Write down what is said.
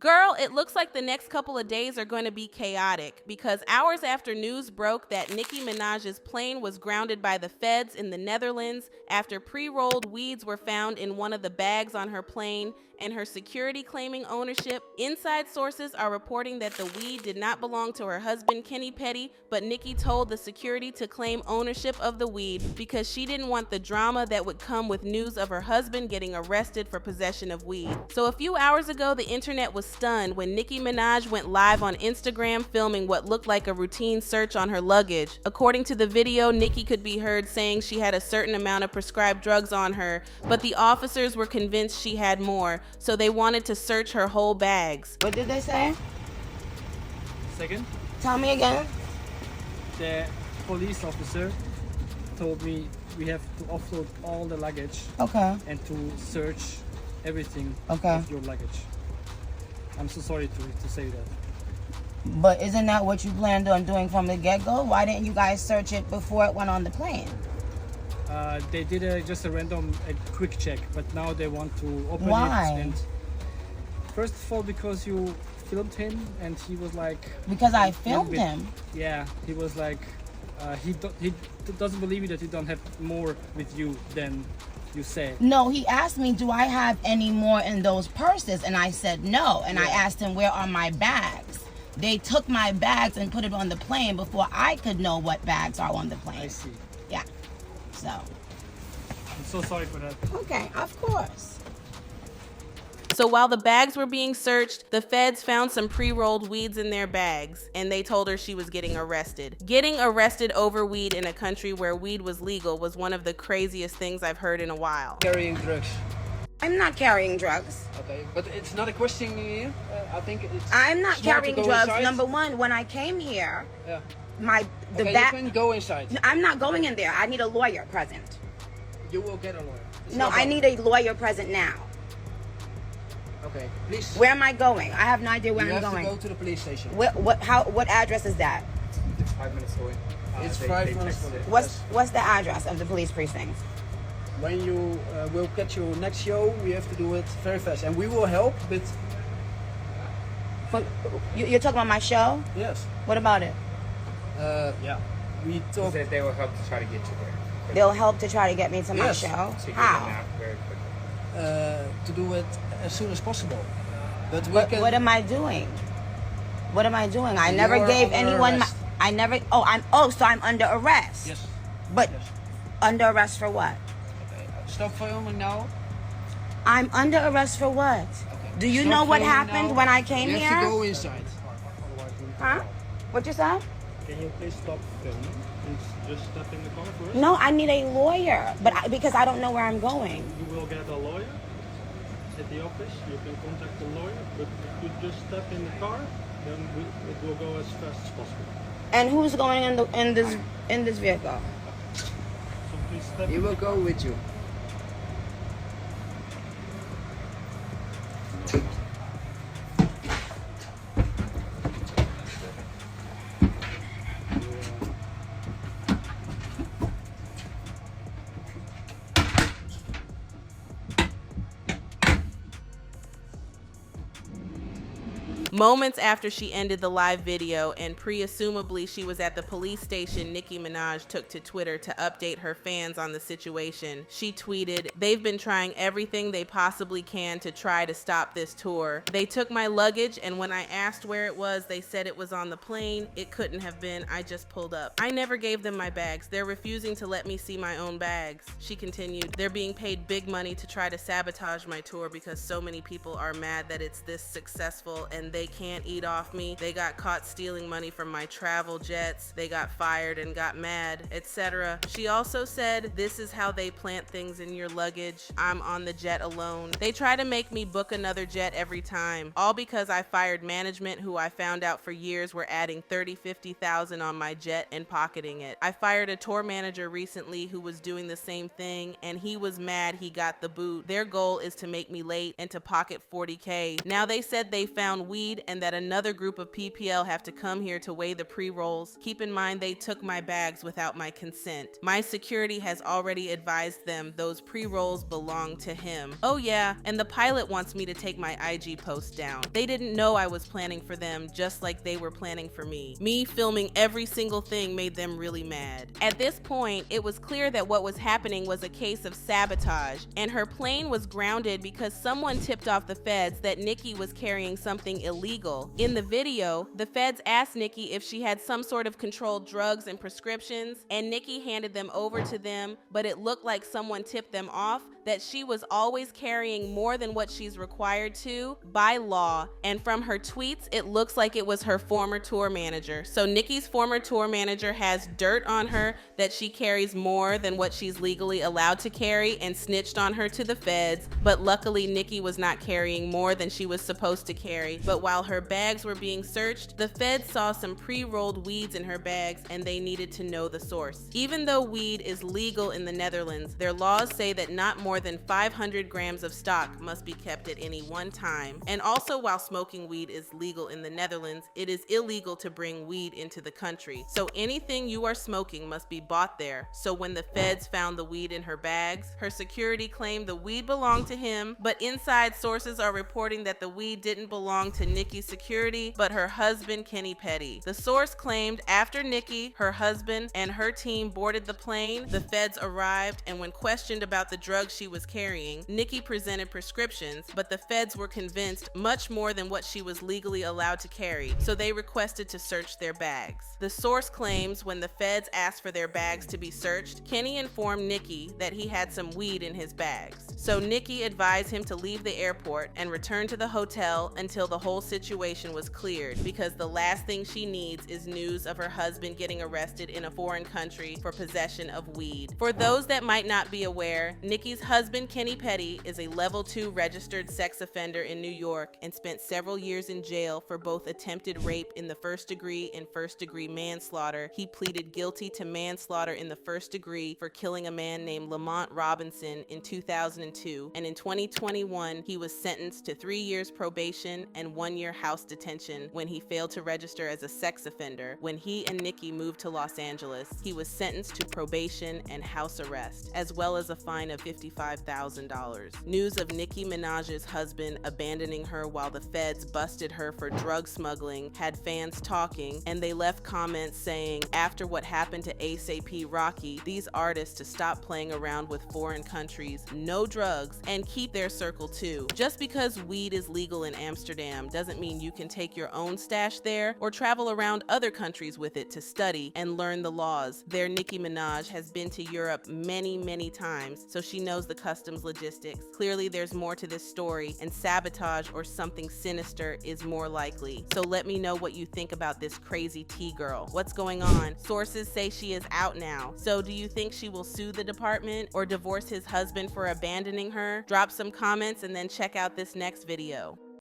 Girl, it looks like the next couple of days are going to be chaotic because hours after news broke that Nicki Minaj's plane was grounded by the feds in the Netherlands after pre-rolled weeds were found in one of the bags on her plane and her security claiming ownership, inside sources are reporting that the weed did not belong to her husband Kenny Petty, but Nicki told the security to claim ownership of the weed because she didn't want the drama that would come with news of her husband getting arrested for possession of weed. So a few hours ago, the internet was stunned when Nicki Minaj went live on Instagram filming what looked like a routine search on her luggage. According to the video, Nicki could be heard saying she had a certain amount of prescribed drugs on her, but the officers were convinced she had more, so they wanted to search her whole bags. What did they say? Second, Tell me again. the police officer told me we have to offload all the luggage Okay. and to search everything Okay. of your luggage. I'm so sorry to say that. But isn't that what you planned on doing from the get-go? Why didn't you guys search it before it went on the plane? They did just a random quick check, but now they want to open Why? it. And first of all, because you filmed him and he was like... Because I a filmed little bit- him. Yeah, he was like... he doesn't believe that you don't have more with you than you say. No, he asked me, do I have any more in those purses? And I said no. And I asked him, where are my bags? They took my bags and put it on the plane before I could know what bags are on the plane. I see. Yeah. So. I'm so sorry for that. Okay, of course. So while the bags were being searched, the feds found some pre-rolled weeds in their bags, and they told her she was getting arrested. Getting arrested over weed in a country where weed was legal was one of the craziest things I've heard in a while. Carrying drugs. I'm not carrying drugs. Okay, but it's not a question here. I think it's. I'm not smart to carrying go drugs. inside. Number one, when I came here, Yeah. the Okay, back. you can go inside. I'm not going in there. I need a lawyer present. You will get a lawyer. It's No, no I problem. need a lawyer present now. Okay, please. Where am I going? I have no idea where you I'm have going. to go to the police station. What address is that? It's 5 minutes away. It's They 5 minutes texted away. it. What's the address of the police precinct? When you will get your next show, we have to do it very fast, and we will help. But You're talking about my show? yes, What about it? yeah, we He talk. said they will help to try to get you there. They'll help to try to get me to my Yes. show. So you get How? it now very quickly. To do it as soon as possible. But we can. What am I doing? What am I doing? I never You are gave under anyone my. arrest. I never. So I'm under arrest. Yes. But Yes. under arrest for what? Okay. Stop filming now. I'm under arrest for what? Okay. Do you Stop know what filming happened now. when I came you here? have to go inside. Huh? What you said? Can you please stop filming and just step in the car for us? No, I need a lawyer, because I don't know where I'm going. You will get a lawyer at the office. You can contact the lawyer, but if you just step in the car, then it will go as fast as possible. And who's going in this vehicle? So please step He in will the car. go with you. Moments after she ended the live video and presumably she was at the police station, Nicki Minaj took to Twitter to update her fans on the situation. She tweeted, "They've been trying everything they possibly can to try to stop this tour. They took my luggage and when I asked where it was, they said it was on the plane. It couldn't have been. I just pulled up. I never gave them my bags. They're refusing to let me see my own bags." She continued, "They're being paid big money to try to sabotage my tour because so many people are mad that it's this successful and they can't eat off me. They got caught stealing money from my travel jets. They got fired and got mad, etc." She also said, "This is how they plant things in your luggage. I'm on the jet alone. They try to make me book another jet every time. All because I fired management who I found out for years were adding 30, 50,000 on my jet and pocketing it. I fired a tour manager recently who was doing the same thing and he was mad he got the boot. Their goal is to make me late and to pocket 40K. Now they said they found weed weed and that another group of PPL have to come here to weigh the pre-rolls. Keep in mind they took my bags without my consent. My security has already advised them those pre-rolls belong to him. Oh yeah, and the pilot wants me to take my IG post down. They didn't know I was planning for them, just like they were planning for me. Me filming every single thing made them really mad. At this point, it was clear that what was happening was a case of sabotage, and her plane was grounded because someone tipped off the feds that Nicki was carrying something illegal. In the video, the feds asked Nicki if she had some sort of controlled drugs and prescriptions, and Nicki handed them over to them, but it looked like someone tipped them off that she was always carrying more than what she's required to by law. And from her tweets, it looks like it was her former tour manager. So Nicki's former tour manager has dirt on her that she carries more than what she's legally allowed to carry and snitched on her to the feds. But luckily, Nicki was not carrying more than she was supposed to carry. But while her bags were being searched, the feds saw some pre-rolled weeds in her bags and they needed to know the source. Even though weed is legal in the Netherlands, their laws say that not more than 500 grams of stock must be kept at any one time. And also, while smoking weed is legal in the Netherlands, it is illegal to bring weed into the country. So anything you are smoking must be bought there. So when the feds found the weed in her bags, her security claimed the weed belonged to him, but inside sources are reporting that the weed didn't belong to Nicki's security, but her husband, Kenny Petty. The source claimed after Nicki, her husband, and her team boarded the plane, the feds arrived, and when questioned about the drugs she was carrying, Nicki presented prescriptions, but the feds were convinced much more than what she was legally allowed to carry, so they requested to search their bags. The source claims when the feds asked for their bags to be searched, Kenny informed Nicki that he had some weed in his bags. So Nicki advised him to leave the airport and return to the hotel until the whole situation was cleared, because the last thing she needs is news of her husband getting arrested in a foreign country for possession of weed. For those that might not be aware, Nicki's husband, Kenny Petty, is a level 2 registered sex offender in New York and spent several years in jail for both attempted rape in the first degree and first degree manslaughter. He pleaded guilty to manslaughter in the first degree for killing a man named Lamont Robinson in 2002, and in 2021 he was sentenced to 3 years probation and 1 year house detention when he failed to register as a sex offender. When he and Nicki moved to Los Angeles, he was sentenced to probation and house arrest, as well as a fine of $55,000. News of Nicki Minaj's husband abandoning her while the feds busted her for drug smuggling had fans talking, and they left comments saying, after what happened to ASAP Rocky, these artists to stop playing around with foreign countries, no drugs, and keep their circle too. Just because weed is legal in Amsterdam doesn't mean you can take your own stash there or travel around other countries with it to study and learn the laws. Their Nicki Minaj has been to Europe many times, so she knows the customs logistics. Clearly there's more to this story, and sabotage or something sinister is more likely. So let me know what you think about this crazy T-girl. What's going on? Sources say she is out now. So do you think she will sue the department or divorce his husband for abandoning her? Drop some comments and then check out this next video.